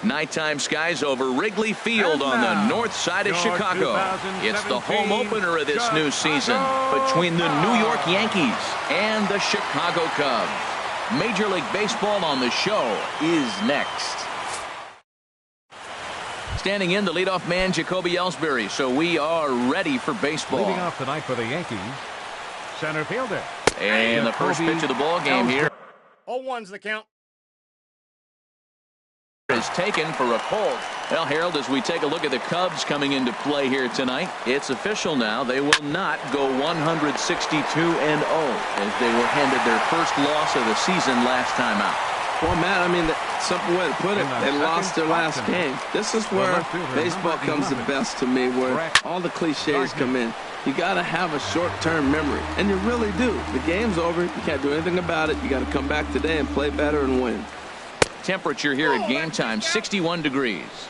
Nighttime skies over Wrigley Field on the north side of Chicago. It's the home opener of this new season between the New York Yankees and the Chicago Cubs. Major League Baseball on the show is next. Standing in, the leadoff man, Jacoby Ellsbury. So we are ready for baseball. Leading off tonight for the Yankees, center fielder. And the first pitch of the ball game here. 0-1's the count. Is taken for a pull. Well, Harold, as we take a look at the Cubs coming into play here tonight, it's official now. They will not go 162-0 as they were handed their first loss of the season last time out. Well, Matt, I mean, simple way to put it, they lost their last game. This is where baseball comes the best to me, where all the cliches come in. You got to have a short-term memory, and you really do. The game's over. You can't do anything about it. You got to come back today and play better and win. Temperature here at game time, 61 degrees.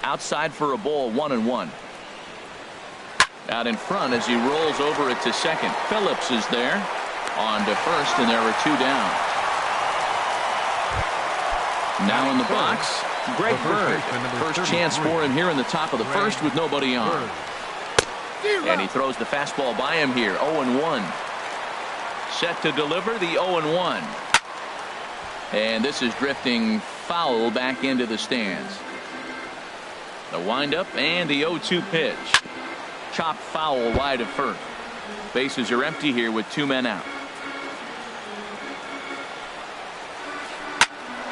Outside for a ball, 1-1. Out in front as he rolls over it to second. Phillips is there. On to first, and there are two down. Now in the box, Greg Bird. First chance for him here in the top of the first with nobody on. And he throws the fastball by him here, 0-1. Set to deliver the 0-1. And this is drifting foul back into the stands. The windup and the 0-2 pitch. Chopped foul wide of first. Bases are empty here with two men out.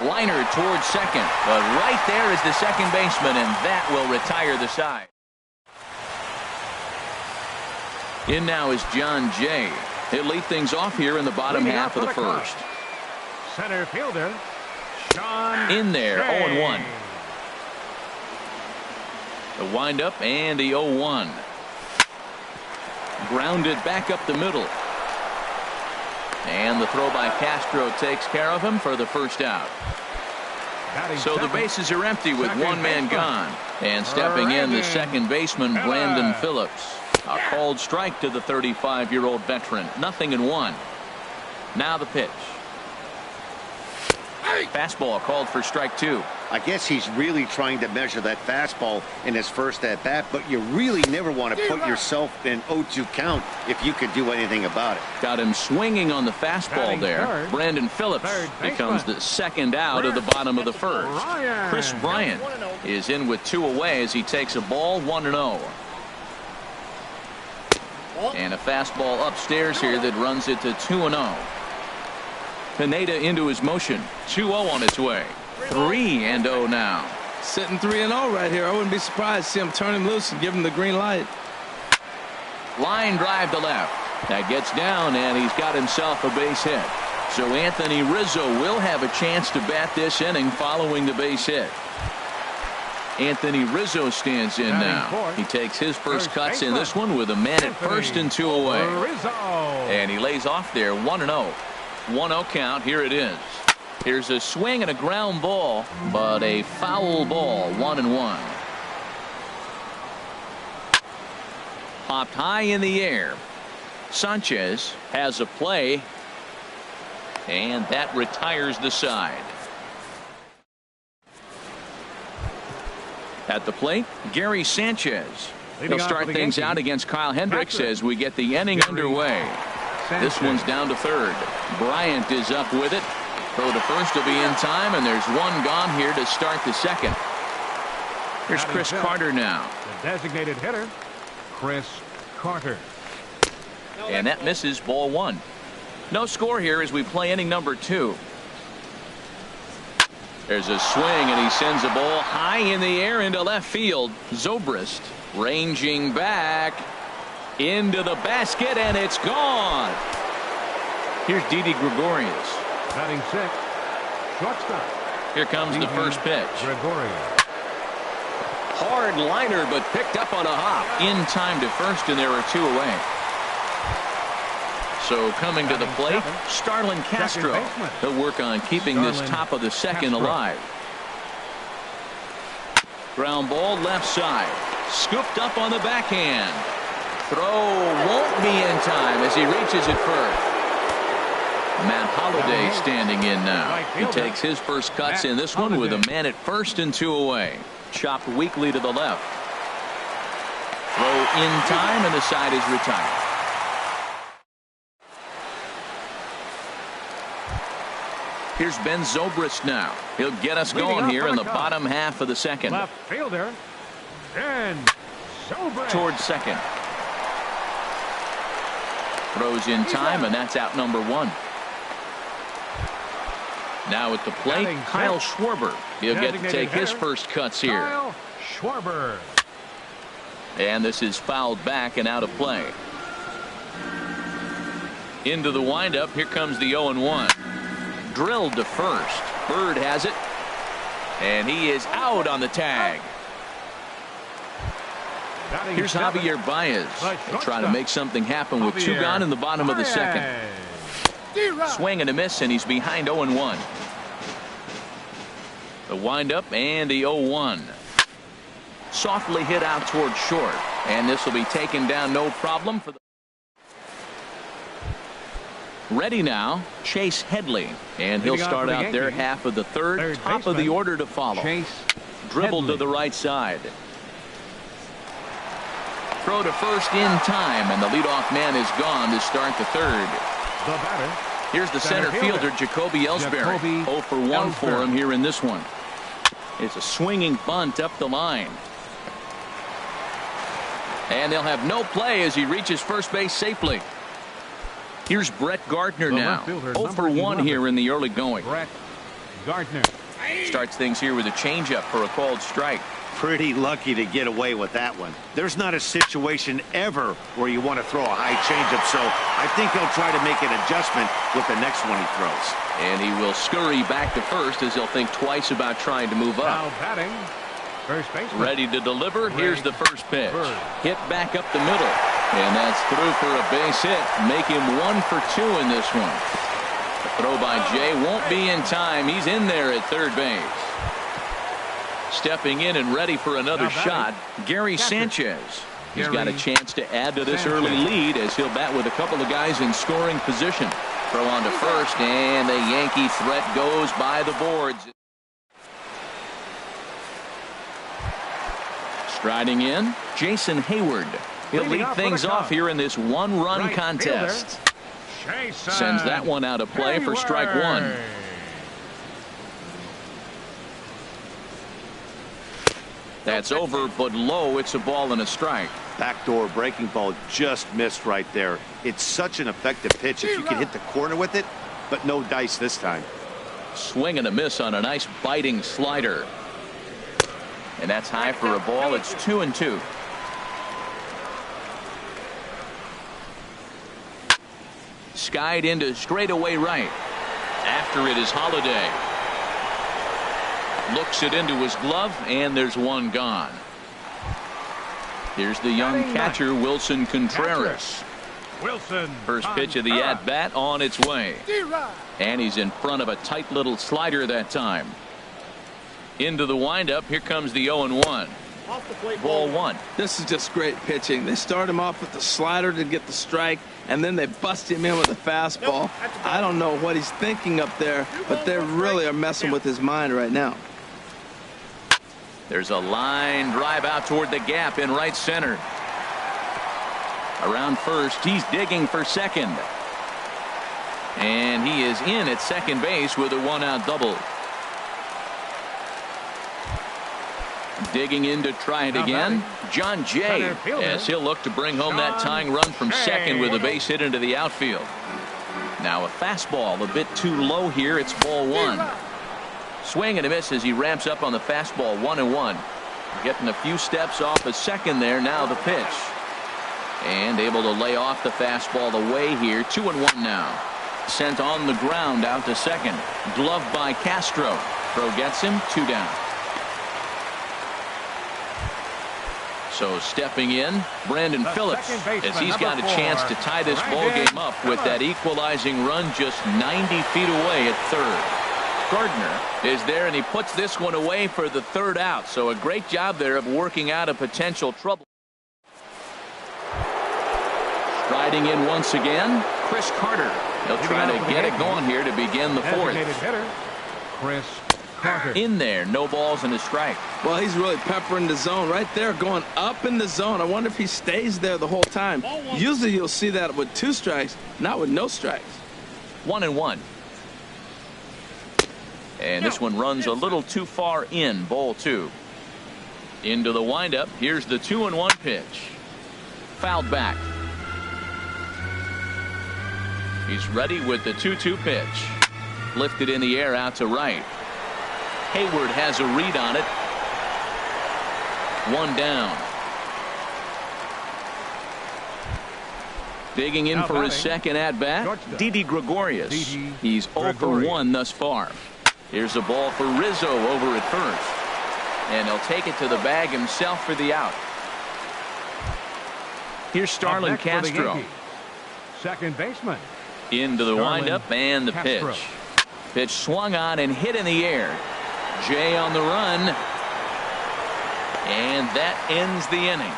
Liner towards second, but right there is the second baseman, and that will retire the side. In now is John Jay. He'll lead things off here in the bottom half of the first. Center fielder, Sean in there, 0-1. The windup and the 0-1. Grounded back up the middle. And the throw by Castro takes care of him for the first out. So the bases are empty with one man gone. And stepping in, the second baseman, Brandon Phillips. A called strike to the 35-year-old veteran. 0-1. Now the pitch. Fastball called for strike two. I guess he's really trying to measure that fastball in his first at bat, but you really never want to put yourself in 0-2 count if you could do anything about it. Got him swinging on the fastball there. Brandon Phillips becomes the second out of the bottom of the first. Chris Bryant is in with two away as he takes a ball, 1-0. And a fastball upstairs here that runs it to 2-0. Pineda into his motion. 2-0 on its way. 3-0 now. Sitting 3-0 right here. I wouldn't be surprised to see him turn him loose and give him the green light. Line drive to left. That gets down, and he's got himself a base hit. So Anthony Rizzo will have a chance to bat this inning following the base hit. Anthony Rizzo stands in now. He takes his first cuts in this one with a man at first and two away. And he lays off there, 1-0. 1-0 count. Here it is. Here's a swing and a ground ball, but a foul ball, 1-1. Popped high in the air. Sanchez has a play, and that retires the side. At the plate, Gary Sanchez. He'll start things out against Kyle Hendricks as we get the inning underway. This one's down to third. Bryant is up with it. Throw to first will be in time, and there's one gone here to start the second. Here's Chris Carter now. The designated hitter, Chris Carter. And that misses, ball one. No score here as we play inning number two. There's a swing, and he sends a ball high in the air into left field. Zobrist ranging back into the basket, and it's gone. Here's Didi Gregorius. Batting sixth, shortstop. Here comes the first pitch. Gregorius. Hard liner, but picked up on a hop. In time to first, and there are two away. So coming to the plate, Starlin Castro. He'll work on keeping this top of the second alive. Ground ball left side. Scooped up on the backhand. Throw won't be in time as he reaches it first. Matt Holliday standing in now. He takes his first cuts in this one with a man at first and 2 away. Chopped weakly to the left. Throw in time, and the side is retired. Here's Ben Zobrist now. He'll get us going here in the bottom half of the second. Left fielder, Ben Zobrist. Towards second. Throws in time, and that's out number 1. Now at the plate, Kyle Schwarber. He'll get to take his first cuts here. Kyle Schwarber. And this is fouled back and out of play. Into the windup. Here comes the 0-1. Drilled to first. Bird has it. And he is out on the tag. Here's Javier Baez. They'll try to make something happen with 2 gone in the bottom of the second. Swing and a miss, and he's behind 0-1. The windup and the 0-1. Softly hit out toward short, and this will be taken down no problem for the. Ready now, Chase Headley, and he'll start out their half of the third, top of the order to follow. Dribbled to the right side. Throw to first in time, and the leadoff man is gone to start the third. The batter. Here's the center fielder, Jacoby Ellsbury. 0 for 1 for him here in this one. It's a swinging bunt up the line. And they'll have no play as he reaches first base safely. Here's Brett Gardner now. 0 for 1 here in the early going. Brett Gardner. Starts things here with a changeup for a called strike. Pretty lucky to get away with that one. There's not a situation ever where you want to throw a high changeup, so I think he'll try to make an adjustment with the next one he throws. And he will scurry back to first as he'll think twice about trying to move up. Now batting, first baseman. Ready to deliver. Here's the first pitch. Hit back up the middle. And that's through for a base hit. Make him 1 for 2 in this one. The throw by Jay won't be in time. He's in there at third base. Stepping in and ready for another shot, Gary Sanchez. He's got a chance to add to this early lead as he'll bat with a couple of guys in scoring position. Throw on to first, and the Yankee threat goes by the boards. Striding in, Jason Hayward. He'll lead things off here in this 1-run contest. Sends that one out of play for strike 1. That's over, but low. It's a ball and a strike. Backdoor breaking ball just missed right there. It's such an effective pitch if you can hit the corner with it, but no dice this time. Swing and a miss on a nice biting slider. And that's high for a ball. It's 2-2. Skied into straightaway right. After it is Holliday. Looks it into his glove, and there's one gone. Here's the young catcher, Wilson Contreras. First pitch of the at-bat on its way. And he's in front of a tight little slider that time. Into the windup. Here comes the 0-1. Ball 1. This is just great pitching. They start him off with the slider to get the strike, and then they bust him in with a fastball. I don't know what he's thinking up there, but they really are messing with his mind right now. There's a line drive out toward the gap in right center. Around first, he's digging for second. And he is in at second base with a 1-out double. Digging in to try it again. John Jay, as he'll look to bring home that tying run from second with a base hit into the outfield. Now a fastball a bit too low here. It's ball 1. Swing and a miss as he ramps up on the fastball. 1-1. Getting a few steps off a second there. Now the pitch. And able to lay off the fastball away here. 2-1 now. Sent on the ground out to second. Glove by Castro. Throw gets him. 2 down. So stepping in, Brandon Phillips, as he's got a chance to tie this ball game up with that equalizing run just 90 feet away at third. Gardner is there, and he puts this one away for the 3rd out. So a great job there of working out a potential trouble. Striding in once again, Chris Carter. He'll try to get it going here to begin the fourth. Hitter, Chris Carter. In there, no balls and a strike. Well, he's really peppering the zone right there, going up in the zone. I wonder if he stays there the whole time. Usually you'll see that with 2 strikes, not with no strikes. 1-1. And this one runs a little too far in, ball 2. Into the windup. Here's the 2-1 pitch. Fouled back. He's ready with the 2-2 pitch. Lifted in the air out to right. Hayward has a read on it. 1 down. Digging in for his second at bat, Didi Gregorius. He's 0 for 1 thus far. Here's a ball for Rizzo over at first. And he'll take it to the bag himself for the out. Here's Starlin Castro. Second baseman. Into the windup and the pitch. Pitch swung on and hit in the air. Jay on the run. And that ends the inning.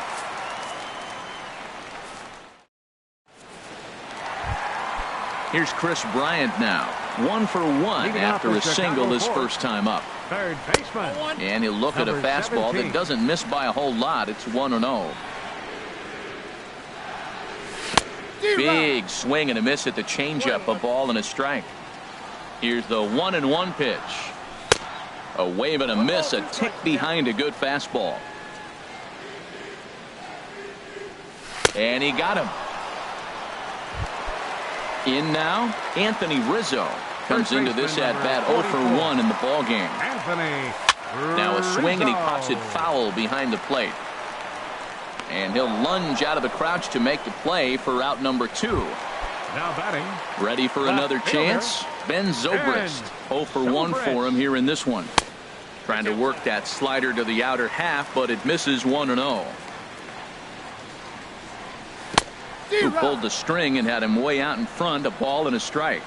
Here's Chris Bryant now. 1 for 1 after a single his first time up. Third baseman. And he'll look at a fastball that doesn't miss by a whole lot. It's 1-0. Big swing and a miss at the changeup. A ball and a strike. Here's the 1-1 pitch. A wave and a miss. A tick behind a good fastball. And he got him. In now, Anthony Rizzo comes into this at bat 0 for 1 in the ball game. Now a swing and he pops it foul behind the plate. And he'll lunge out of the crouch to make the play for out number 2. Now batting. Ready for another chance. Ben Zobrist. 0 for 1 for him here in this one. Trying to work that slider to the outer half, but it misses 1-0. Who pulled the string and had him way out in front. A ball and a strike.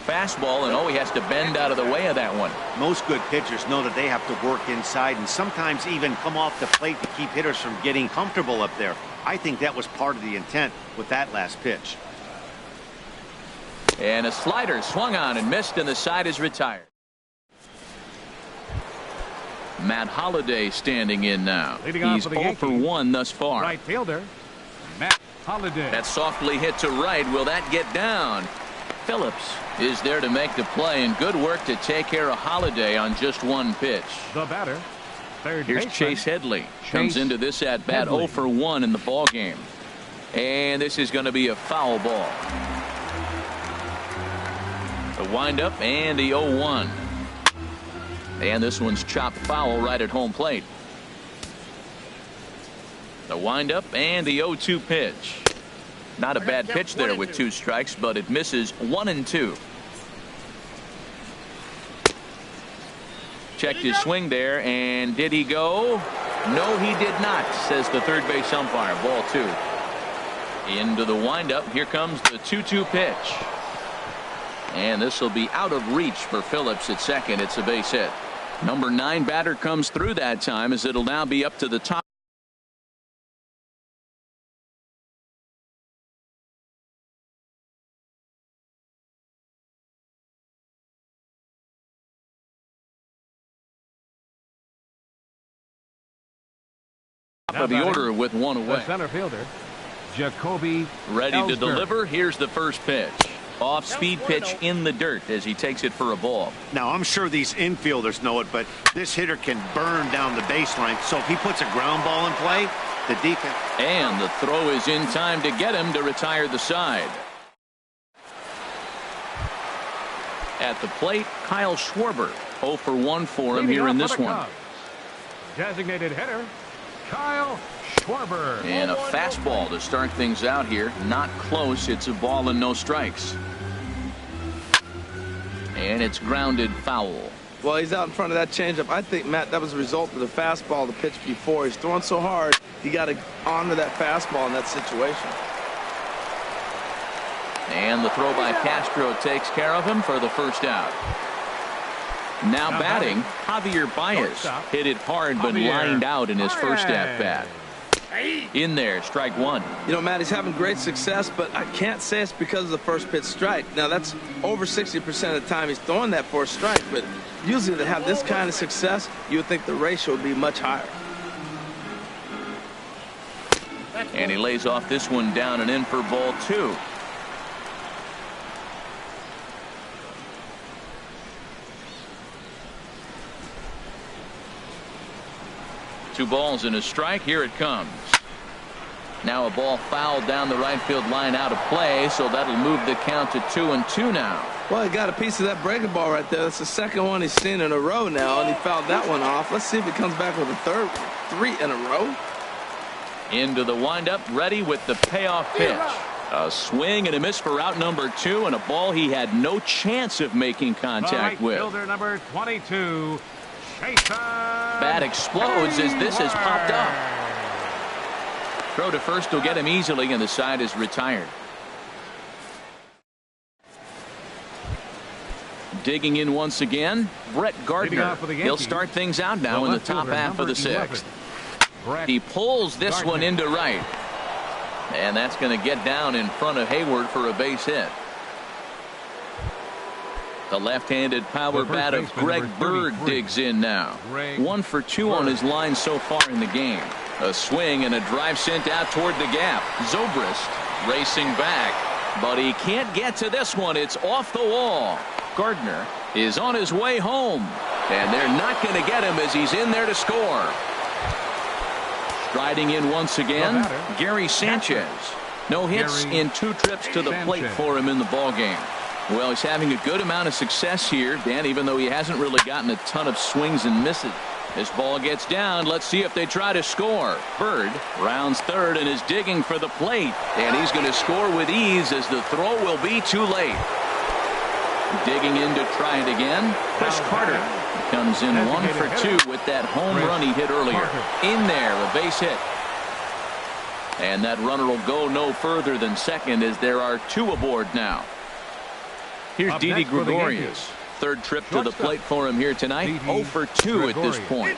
Fastball, and he has to bend out of the way of that one. Most good pitchers know that they have to work inside and sometimes even come off the plate to keep hitters from getting comfortable up there. I think that was part of the intent with that last pitch. And a slider swung on and missed, and the side is retired. Matt Holliday standing in now. He's 0 for 1 thus far. Right fielder, Matt Holliday. That softly hit to right. Will that get down? Phillips is there to make the play, and good work to take care of Holliday on just 1 pitch. The batter, third Here's baseman, Chase Headley. Comes into this at bat 0 for 1 in the ball game. And this is going to be a foul ball. The windup and the 0-1. And this one's chopped foul right at home plate. The windup and the 0-2 pitch. Not a bad pitch there with 2 strikes, but it misses 1-2. Checked his swing there, and did he go? No, he did not, says the third base umpire. Ball 2. Into the windup. Here comes the 2-2 pitch. And this will be out of reach for Phillips at second. It's a base hit. Number 9 batter comes through that time, as it'll now be up to the top of the order with 1 away. The center fielder, Jacoby Ready Ellsbury. to deliver. Here's the first pitch. Off speed pitch in the dirt as he takes it for a ball. Now, I'm sure these infielders know it, but this hitter can burn down the baseline. So if he puts a ground ball in play, the defense. And the throw is in time to get him to retire the side. At the plate, Kyle Schwarber. 0 for 1 for him here in this one. Designated hitter, Kyle Schwarber. And a fastball to start things out here. Not close. It's a ball and no strikes. And it's grounded foul. Well, he's out in front of that changeup. I think, Matt, that was a result of the fastball, the pitch before. He's throwing so hard, he got to honor that fastball in that situation. And the throw by Castro takes care of him for the first out. Now batting, Javier Baez hit it hard but lined out in his first at bat. In there, strike one. You know, Matt, he's having great success, but I can't say it's because of the first pitch strike. Now, that's over 60% of the time he's throwing that for a strike, but usually to have this kind of success, you would think the ratio would be much higher. And he lays off this one down and in for ball two. Two balls and a strike. Here it comes. Now a ball fouled down the right field line out of play, so that'll move the count to 2-2 now. Well, he got a piece of that breaking ball right there. That's the second one he's seen in a row now, and he fouled that one off. Let's see if he comes back with a third, 3 in a row. Into the windup, ready with the payoff pitch. A swing and a miss for out number 2, and a ball he had no chance of making contact with. Fielder number 22. Bat explodes as this has popped up. Throw to first will get him easily, and the side is retired. Digging in once again, Brett Gardner. He'll start things out now in the top half of the 6th. He pulls this one into right. And that's going to get down in front of Hayward for a base hit. The left-handed power bat of Greg Bird digs in now. 1 for 2 on his line so far in the game. A swing and a drive sent out toward the gap. Zobrist racing back, but he can't get to this one. It's off the wall. Gardner is on his way home, and they're not going to get him as he's in there to score. Striding in once again, Gary Sanchez. No hits in 2 trips to the plate for him in the ballgame. Well, he's having a good amount of success here, Dan, even though he hasn't really gotten a ton of swings and misses. This ball gets down. Let's see if they try to score. Bird rounds third and is digging for the plate. And he's going to score with ease as the throw will be too late. Digging in to try it again. Chris Carter comes in 1 for 2 with that home run he hit earlier. In there, a base hit. And that runner will go no further than second as there are 2 aboard now. Here's Didi Gregorius. 3rd trip to the plate for him here tonight. 0 for 2 at this point.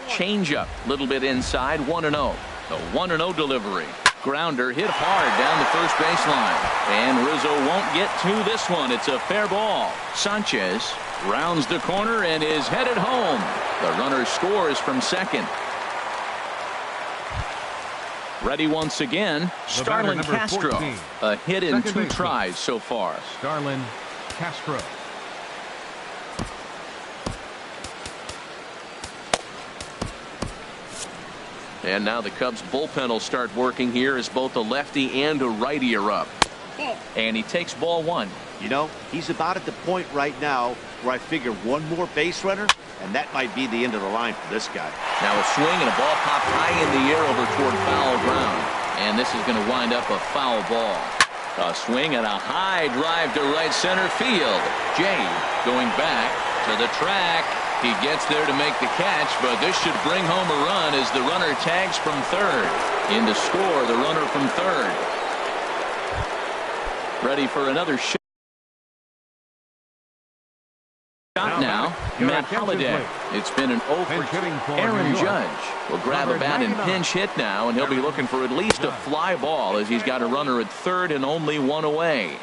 Change up, a little bit inside, 1-0. The 1-0 delivery. Grounder hit hard down the first baseline. And Rizzo won't get to this one. It's a fair ball. Sanchez rounds the corner and is headed home. The runner scores from second. Ready once again, Starlin Castro. 14. A hit in Second 2 baseman. tries so far. Starlin Castro. And now the Cubs bullpen will start working here as both a lefty and a righty are up. And he takes ball 1. You know, he's about at the point right now where I figure one more base runner, and that might be the end of the line for this guy. Now a swing and a ball popped high in the air over toward foul ground. And this is going to wind up a foul ball. A swing and a high drive to right center field. Jay going back to the track. He gets there to make the catch, but this should bring home a run as the runner tags from third. In to score the runner from third. Ready for another shot now. Matt Holliday. It's been an 0 for Aaron Judge will grab a bat and pinch hit now, and he'll be looking for at least a fly ball as he's got a runner at third and only 1 away.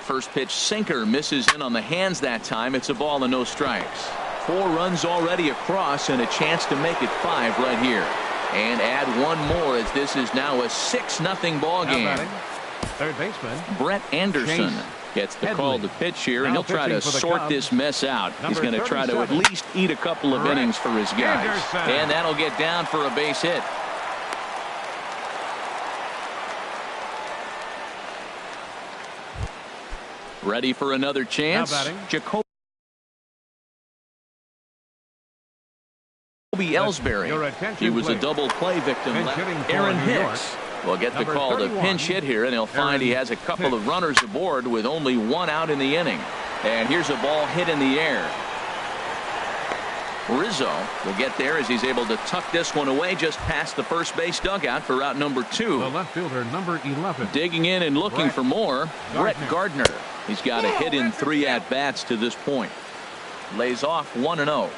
First pitch sinker misses in on the hands that time. It's a ball and no strikes. 4 runs already across and a chance to make it 5 right here. And add 1 more as this is now a 6-0 ball game. Third baseman Brett Anderson gets the call to pitch here, and he'll try to sort this mess out. He's going to try to at least eat a couple of innings for his guys. And that'll get down for a base hit. Ready for another chance. Jacoby Ellsbury. He was a double play victim. Aaron Hicks will get the call to pinch hit here, and he'll find he has a couple of runners aboard with only 1 out in the inning. And here's a ball hit in the air. Rizzo will get there as he's able to tuck this one away just past the first base dugout for out number 2. The left fielder, number 11. Digging in and looking for more, Brett Gardner. He's got a hit in 3 at-bats to this point. Lays off 1-0.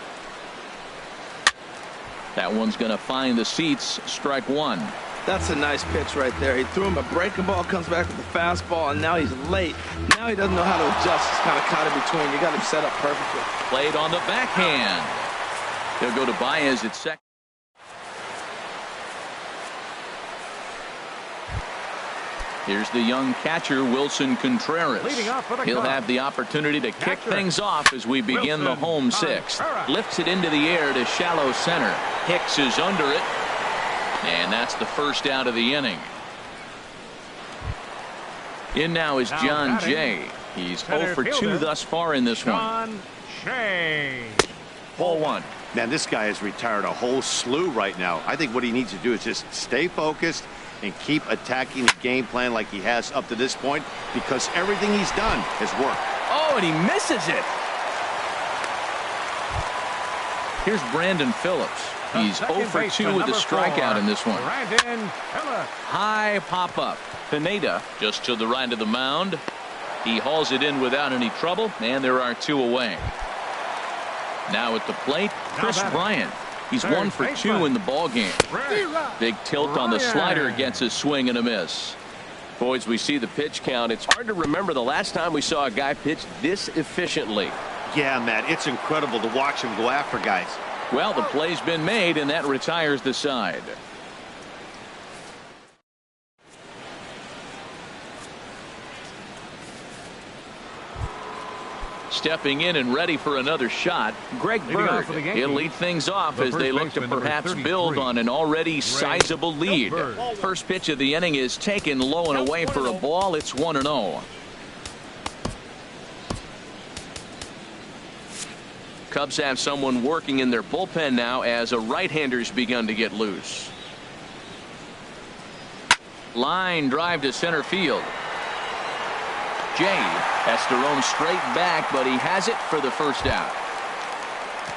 That one's going to find the seats. Strike one. That's a nice pitch right there. He threw him a breaking ball, comes back with the fastball, and now he's late. Now he doesn't know how to adjust. He's kind of caught in between. You got him set up perfectly. Played on the backhand. He'll go to Baez at second. Here's the young catcher, Wilson Contreras. He'll have the opportunity to kick things off as we begin the home sixth. Lifts it into the air to shallow center. Hicks is under it. And that's the first out of the inning. In now is John Jay. He's 0 for 2 thus far in this one. Ball one. Man, this guy has retired a whole slew right now. I think what he needs to do is just stay focused and keep attacking the game plan like he has up to this point, because everything he's done has worked. Oh, and he misses it. Here's Brandon Phillips. He's 0 for 2 with a strikeout in this one. High pop-up. Pineda just to the right of the mound. He hauls it in without any trouble, and there are 2 away. Now at the plate, Chris Bryant. He's 1 for 2 in the ball game. Big tilt on the slider, gets a swing and a miss. Boys, we see the pitch count. It's hard to remember the last time we saw a guy pitch this efficiently. Yeah, Matt, it's incredible to watch him go after guys. Well, the play's been made, and that retires the side. Stepping in and ready for another shot, Greg Bird. He'll lead things off as they look to perhaps build on an already sizable lead. First pitch of the inning is taken low and away for a ball. It's 1-0. Cubs have someone working in their bullpen now as a right-hander's begun to get loose. Line drive to center field. Jay has to roam straight back, but he has it for the first out.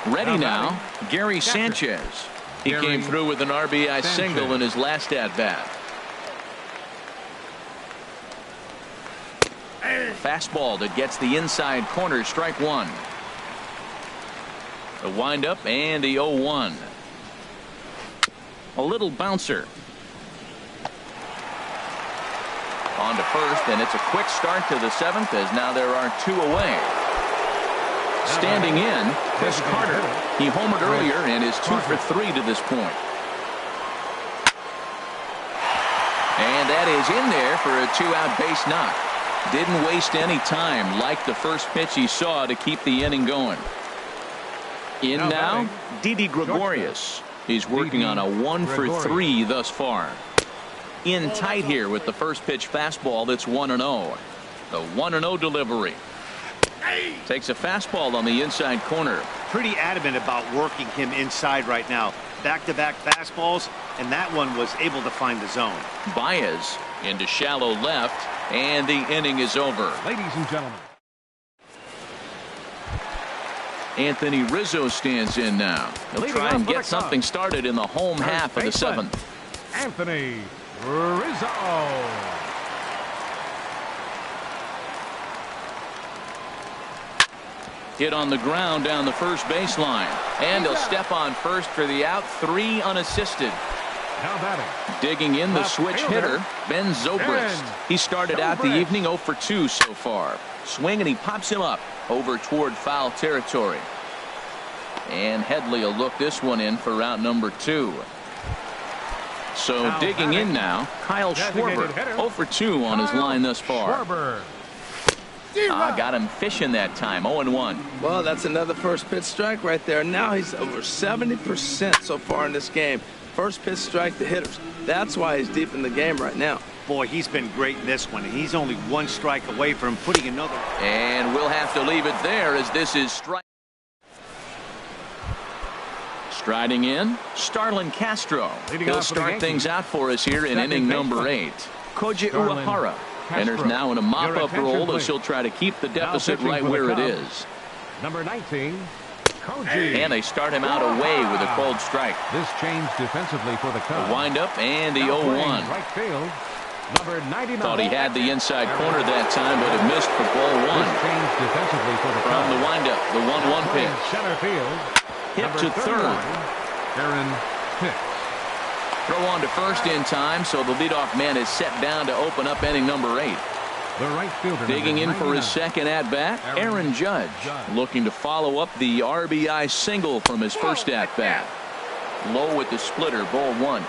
Ready now, Gary Sanchez. He came through with an RBI single in his last at-bat. Fastball that gets the inside corner, strike one. The windup and the 0-1. A little bouncer. On to first, and it's a quick start to the 7th as now there are 2 away. Standing in, Chris Carter. He homered earlier and is 2 for 3 to this point. And that is in there for a 2-out base knock. Didn't waste any time, like the first pitch he saw, to keep the inning going. In now, Didi Gregorius. He's working on a 1 for 3 thus far. In tight here with the first pitch fastball. That's 1-0. The 1-0 delivery. Takes a fastball on the inside corner. Pretty adamant about working him inside right now. Back-to-back fastballs, and that one was able to find the zone. Baez into shallow left, and the inning is over. Ladies and gentlemen. Anthony Rizzo stands in now. He'll try and get something started in the home half of the 7th. Anthony Rizzo. Hit on the ground down the first baseline, and he'll step on first for the out. 3 unassisted. Now batting. Digging in the switch hitter, Ben Zobrist. He started out the evening 0 for 2 so far. Swing, and he pops him up over toward foul territory. And Headley will look this one in for route number 2. So digging in now, Kyle Schwarber, 0 for 2 on his line thus far. Got him fishing that time, 0-1. Well, that's another first pitch strike right there. Now he's over 70% so far in this game. First pitch strike to hitters. That's why he's deep in the game right now. Boy, he's been great in this one, and he's only 1 strike away from putting another. And we'll have to leave it there as this is strike. Striding in, Starlin Castro. He'll start things out for us here in inning number 8. Koji Uehara enters now in a mop-up role as he'll try to keep the deficit right where it is. Number 19, Koji. And they start him out away with a cold strike. This change defensively for the Cubs. The windup and the 0-1. Right field. Number 99. Thought he had the inside corner that time, but it missed for ball 1. This change defensively for the Cubs. From the windup, the 1-1 pitch. Center field. Hit to third. Aaron Hicks. Throw on to first in time, so the leadoff man is set down to open up inning number 8. The right fielder. Digging in for his second at-bat, Aaron Judge, looking to follow up the RBI single from his first at-bat. Low with the splitter, ball 1.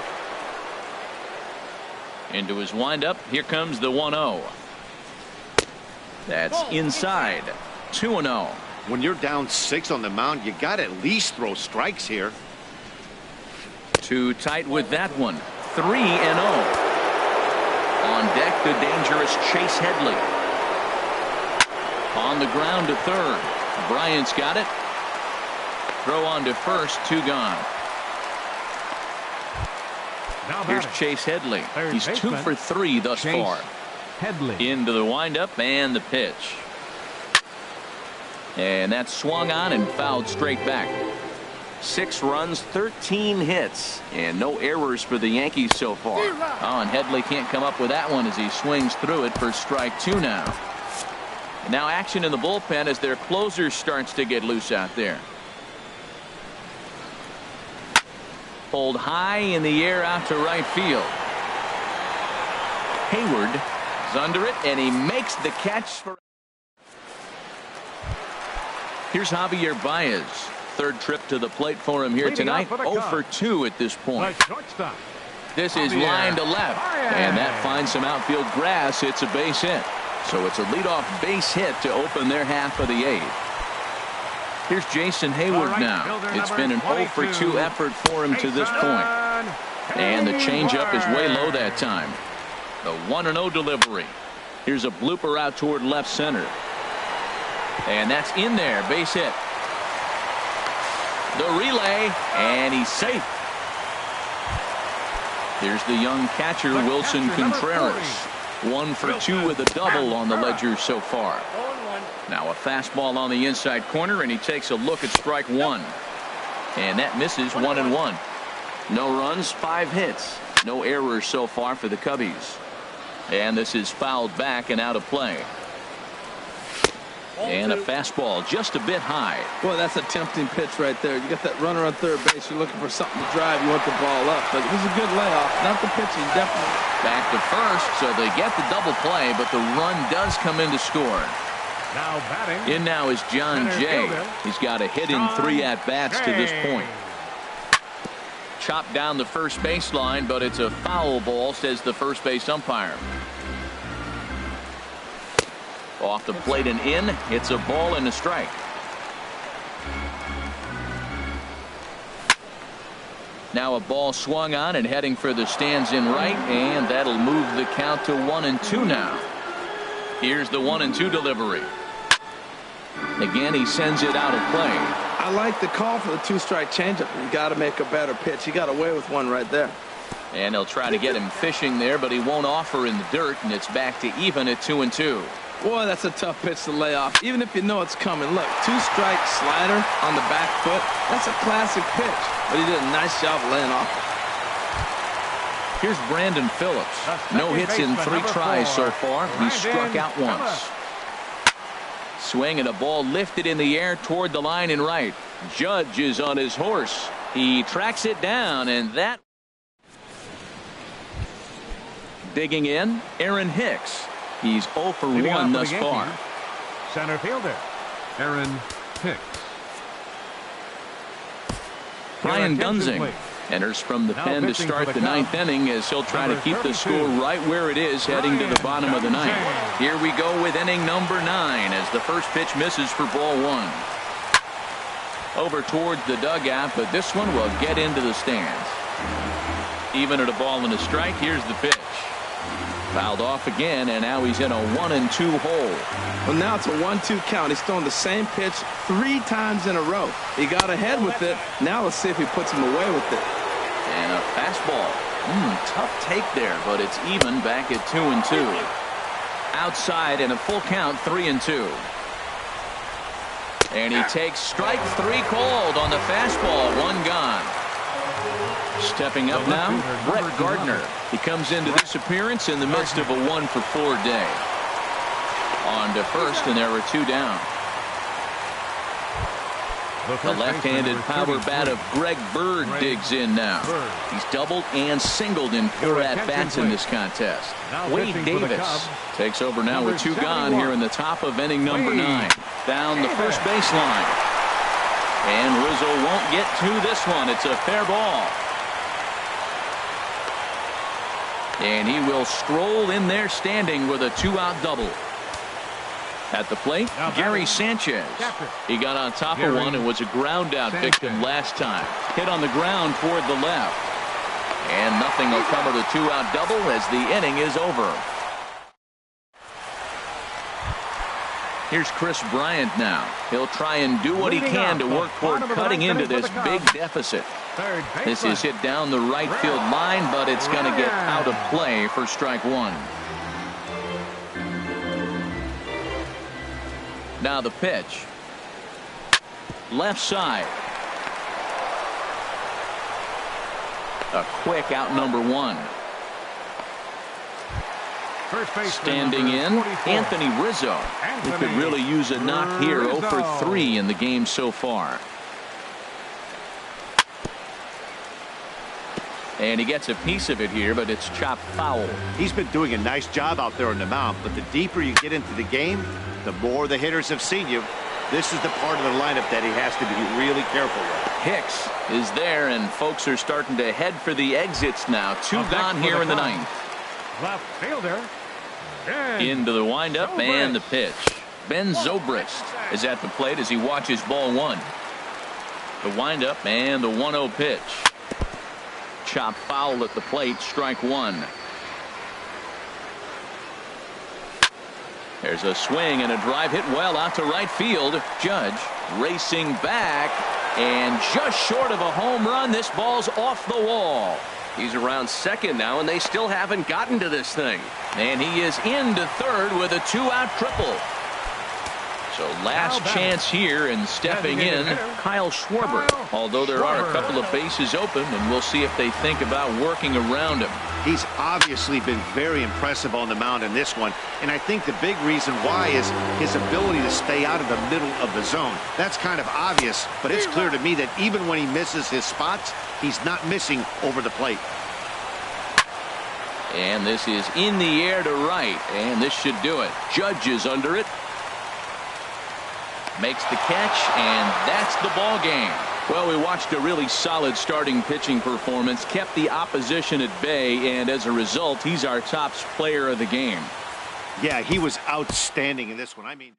Into his windup, here comes the 1-0. That's inside. 2-0. When you're down 6 on the mound, you got to at least throw strikes here. Too tight with that one. 3-0. On deck, the dangerous Chase Headley. On the ground to third. Bryant's got it. Throw on to first. 2 gone. Here's Chase Headley. He's 2 for 3 thus far. Headley. Into the windup and the pitch. And that's swung on and fouled straight back. 6 runs, 13 hits, and no errors for the Yankees so far. Oh, and Headley can't come up with that one as he swings through it for strike 2 now. And now action in the bullpen as their closer starts to get loose out there. Pulled high in the air out to right field. Hayward is under it, and he makes the catch for. Here's Javier Baez. 3rd trip to the plate for him here tonight. 0 for 2 at this point. This is line to left, and that finds some outfield grass. It's a base hit. So it's a leadoff base hit to open their half of the 8th. Here's Jason Hayward now. It's been an 0 for 2 effort for him to this point. And the changeup is way low that time. The 1-0 delivery. Here's a blooper out toward left center. And that's in there. Base hit. The relay, and he's safe. Here's the young catcher, Wilson Contreras. 1 for 2 with a double on the ledger so far. Now a fastball on the inside corner, and he takes a look at strike 1. And that misses. 1-1. No runs, 5 hits. No errors so far for the Cubbies. And this is fouled back and out of play. And a fastball just a bit high. Boy, that's a tempting pitch right there. You got that runner on third base. You're looking for something to drive. You want the ball up. But it was a good layoff. Not the pitching, definitely. Back to first, so they get the double play, but the run does come in to score. Now batting. In now is John Jay. He's got a hit in 3 at-bats to this point. Chopped down the first baseline, but it's a foul ball, says the first base umpire. Off the plate and in. It's a ball and a strike. Now a ball swung on and heading for the stands in right, and that'll move the count to 1-2 now. Here's the 1-2 delivery. Again, he sends it out of play. I like the call for the 2-strike changeup. You got to make a better pitch. He got away with one right there. And they'll try to get him fishing there, but he won't offer in the dirt, and it's back to even at 2-2. Boy, that's a tough pitch to lay off, even if you know it's coming. Look, 2-strike slider on the back foot. That's a classic pitch, but he did a nice job of laying off. Here's Brandon Phillips. No hits in 3 tries so far. He struck out once. Swing and a ball lifted in the air toward the line in right. Judge is on his horse. He tracks it down, and that. Digging in, Aaron Hicks. He's 0 for 1 thus far. Center fielder, Aaron Hicks. Brian Dunsing enters from the pen to start the 9th inning as he'll try to keep the score right where it is heading to the bottom of the 9th. Here we go with inning number 9 as the first pitch misses for ball 1. Over towards the dugout, but this one will get into the stands. Even at a ball and a strike, here's the pitch. Fouled off again, and now he's in a 1-2 hole. Well, now it's a 1-2 count. He's throwing the same pitch 3 times in a row. He got ahead with it. Now let's see if he puts him away with it. And a fastball. Tough take there, but it's even back at 2-2. Outside in a full count, 3-2. And he takes strike 3 called on the fastball. 1 gone. Stepping up now, Brett Gardner. He comes into this appearance in the midst of a 1 for 4 day. On to first, and there are 2 down. The left-handed power bat of Greg Bird digs in now. He's doubled and singled in 4 at-bats in this contest. Wade Davis takes over now with 2 gone here in the top of inning number 9. Down the first baseline. And Rizzo won't get to this one. It's a fair ball. And he will stroll in there standing with a 2-out double. At the plate, Gary Sanchez. He got on top of one and was a ground out victim last time. Hit on the ground toward the left. And nothing will come of the 2-out double as the inning is over. Here's Chris Bryant now. He'll try and do what he can to work toward cutting into this big deficit. This is hit down the right field line, but it's going to get out of play for strike 1. Now the pitch. Left side. A quick out number 1. Standing in, Anthony Rizzo. He could really use a knock here. 0 for 3 in the game so far. And he gets a piece of it here, but it's chopped foul. He's been doing a nice job out there on the mound, but the deeper you get into the game, the more the hitters have seen you. This is the part of the lineup that he has to be really careful with. Hicks is there, and folks are starting to head for the exits now. 2 gone here in the 9th. Left fielder. Into the windup and the pitch. Ben Zobrist is at the plate as he watches ball 1. The windup and the 1-0 pitch. Chop foul at the plate, strike 1. There's a swing and a drive hit well out to right field. Judge racing back and just short of a home run. This ball's off the wall. He's around second now, and they still haven't gotten to this thing. And he is into third with a 2-out triple. So last chance here, and stepping in, Kyle Schwarber. Although there are a couple of bases open, and we'll see if they think about working around him. He's obviously been very impressive on the mound in this one, and I think the big reason why is his ability to stay out of the middle of the zone. That's kind of obvious, but it's clear to me that even when he misses his spots, he's not missing over the plate. And this is in the air to right, and this should do it. Judge is under it. Makes the catch, and that's the ball game. Well, we watched a really solid starting pitching performance, kept the opposition at bay, and as a result, he's our top player of the game. Yeah, he was outstanding in this one. I mean...